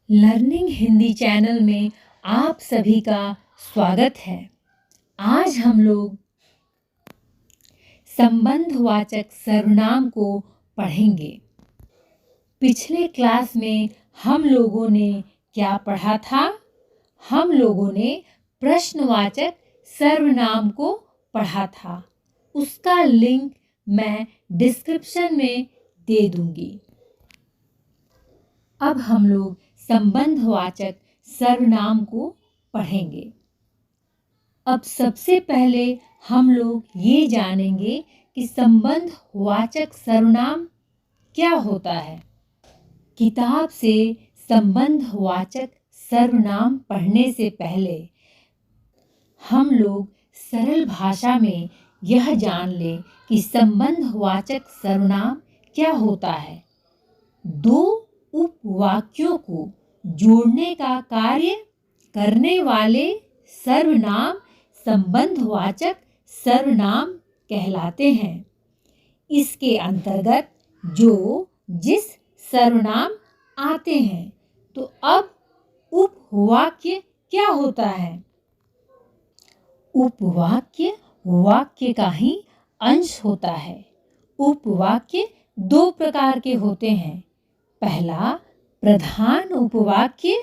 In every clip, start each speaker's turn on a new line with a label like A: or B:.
A: Learning Hindi channel में आप सभी का स्वागत है। आज हम लोग संबंधवाचक सर्वनाम को पढ़ेंगे। पिछले क्लास में हम लोगों ने क्या पढ़ा था? हम लोगों ने प्रश्नवाचक सर्वनाम को पढ़ा था। उसका लिंक मैं डिस्क्रिप्शन में दे दूंगी। अब हम लोग संबंधवाचक सर्वनाम को पढ़ेंगे। अब सबसे पहले हम लोग ये जानेंगे कि संबंधवाचक सर्वनाम क्या होता है। किताब से संबंधवाचक सर्वनाम पढ़ने से पहले हम लोग सरल भाषा में यह जान लें कि संबंधवाचक सर्वनाम क्या होता है। दो उपवाक्यों को जोड़ने का कार्य करने वाले सर्वनाम संबंधवाचक सर्वनाम कहलाते हैं। इसके अंतर्गत जो जिस सर्वनाम आते हैं। तो अब उपवाक्य क्या होता है? उपवाक्य वाक्य का ही अंश होता है। उपवाक्य दो प्रकार के होते हैं। पहला प्रधान उपवाक्य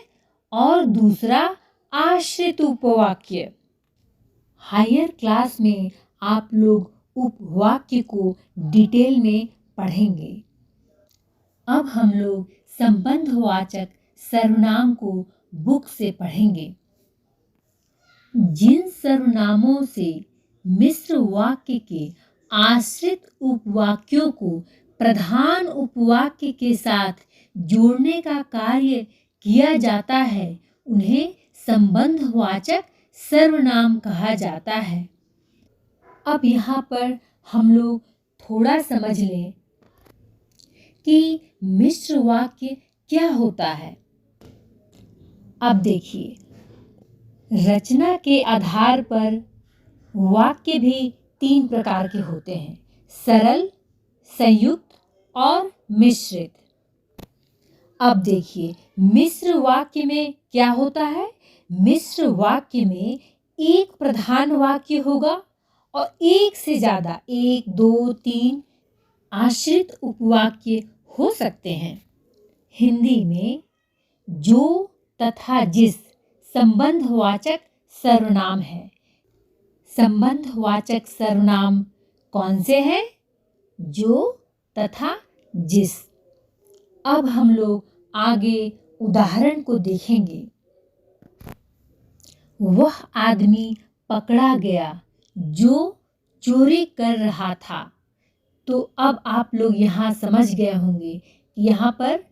A: और दूसरा आश्रित उपवाक्य। हायर क्लास में आप लोग उपवाक्य को डिटेल में पढ़ेंगे। अब हम लोग संबंधवाचक सर्वनाम को बुक से पढ़ेंगे। जिन सर्वनामों से मिश्र वाक्य के आश्रित उपवाक्यों को प्रधान उपवाक्य के साथ जोड़ने का कार्य किया जाता है, उन्हें संबंधवाचक सर्वनाम कहा जाता है। अब यहाँ पर हम लोग थोड़ा समझ लें कि मिश्र वाक्य क्या होता है। अब देखिए, रचना के आधार पर वाक्य भी तीन प्रकार के होते हैं: सरल, संयुक्त और मिश्रित। अब देखिए, मिश्र वाक्य में क्या होता है? मिश्र वाक्य में एक प्रधान वाक्य होगा और एक से ज्यादा, 1, 2, 3 आश्रित उपवाक्य हो सकते हैं। हिंदी में जो तथा जिस संबंधवाचक सर्वनाम है। संबंधवाचक सर्वनाम कौन से हैं? जो तथा जिस। अब हम लोग आगे उदाहरण को देखेंगे। वह आदमी पकड़ा गया जो चोरी कर रहा था। तो अब आप लोग यहाँ समझ गए होंगे कि यहाँ पर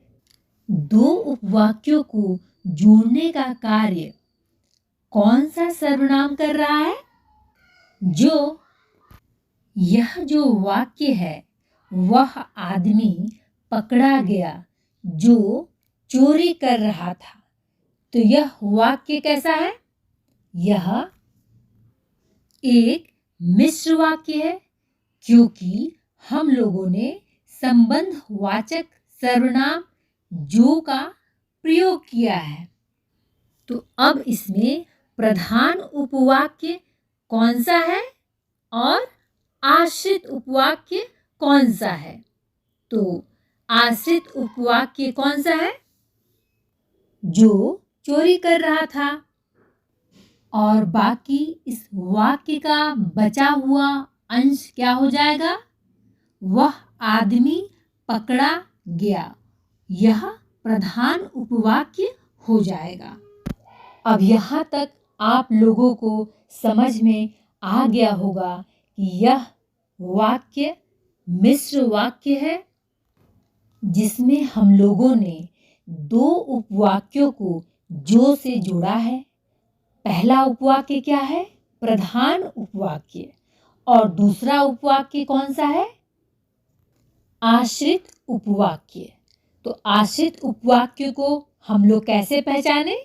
A: दो उपवाक्यों को जोड़ने का कार्य कौन सा सर्वनाम कर रहा है? जो यह जो वाक्य है, वह आदमी पकड़ा गया जो चोरी कर रहा था। तो यह वाक्य कैसा है? यह एक मिश्र वाक्य है, क्योंकि हम लोगों ने संबंधवाचक सर्वनाम जो का प्रयोग किया है। तो अब इसमें प्रधान उपवाक्य कौन सा है और आश्रित उपवाक्य कौन सा है? तो आश्रित उपवाक्य कौन सा है? जो चोरी कर रहा था। और बाकी इस वाक्य का बचा हुआ अंश क्या हो जाएगा? वह आदमी पकड़ा गया। यह प्रधान उपवाक्य हो जाएगा। अब यहाँ तक आप लोगों को समझ में आ गया होगा कि यह वाक्य मिश्र वाक्य है, जिसमें हम लोगों ने दो उपवाक्यों को जो से जोड़ा है। पहला उपवाक्य क्या है? प्रधान उपवाक्य। और दूसरा उपवाक्य कौन सा है? आश्रित उपवाक्य। तो आश्रित उपवाक्य को हम लोग कैसे पहचाने?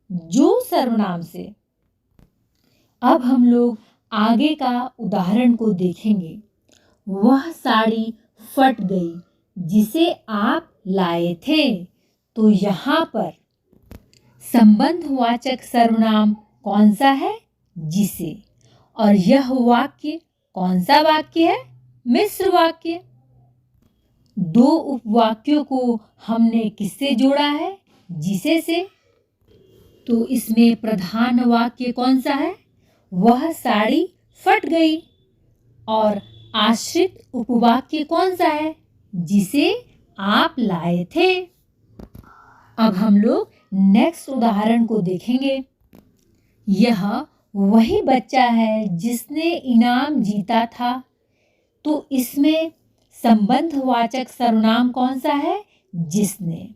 A: जो सर्वनाम से। अब हम लोग आगे का उदाहरण को देखेंगे। वह साड़ी फट गई जिसे आप लाए थे। तो यहाँ पर संबंधवाचक सर्वनाम कौन सा है? जिसे। और यह वाक्य कौन सा वाक्य है? मिश्र वाक्य। दो उपवाक्यों को हमने किससे जोड़ा है? जिसे से। तो इसमें प्रधान वाक्य कौन सा है? वह साड़ी फट गई। और आश्रित उपवाक्य कौन सा है? जिसे आप लाए थे। अब हम लोग नेक्स्ट उदाहरण को देखेंगे। यह वही बच्चा है जिसने इनाम जीता था। तो इसमें संबंधवाचक सर्वनाम कौन सा है? जिसने।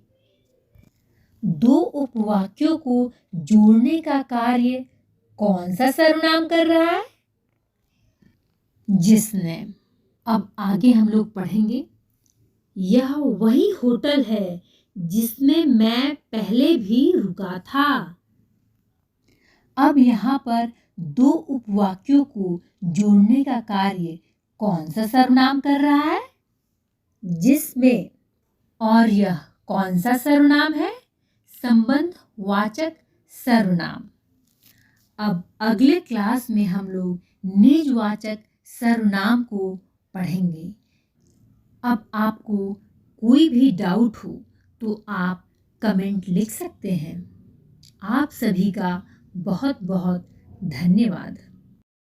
A: दो उपवाक्यों को जोड़ने का कार्य कौन सा सर्वनाम कर रहा है? जिसने। अब आगे हम लोग पढ़ेंगे। यह वही होटल है जिसमें मैं पहले भी रुका था। अब यहाँ पर दो उपवाक्यों को जोड़ने का कार्य कौन सा सर्वनाम कर रहा है? जिसमें। और यह कौन सा सर्वनाम है? संबंधवाचक सर्वनाम। अब अगले क्लास में हम लोग निजवाचक सर्वनाम को पढ़ेंगे। अब आपको कोई भी डाउट हो तो आप कमेंट लिख सकते हैं। आप सभी का बहुत बहुत धन्यवाद।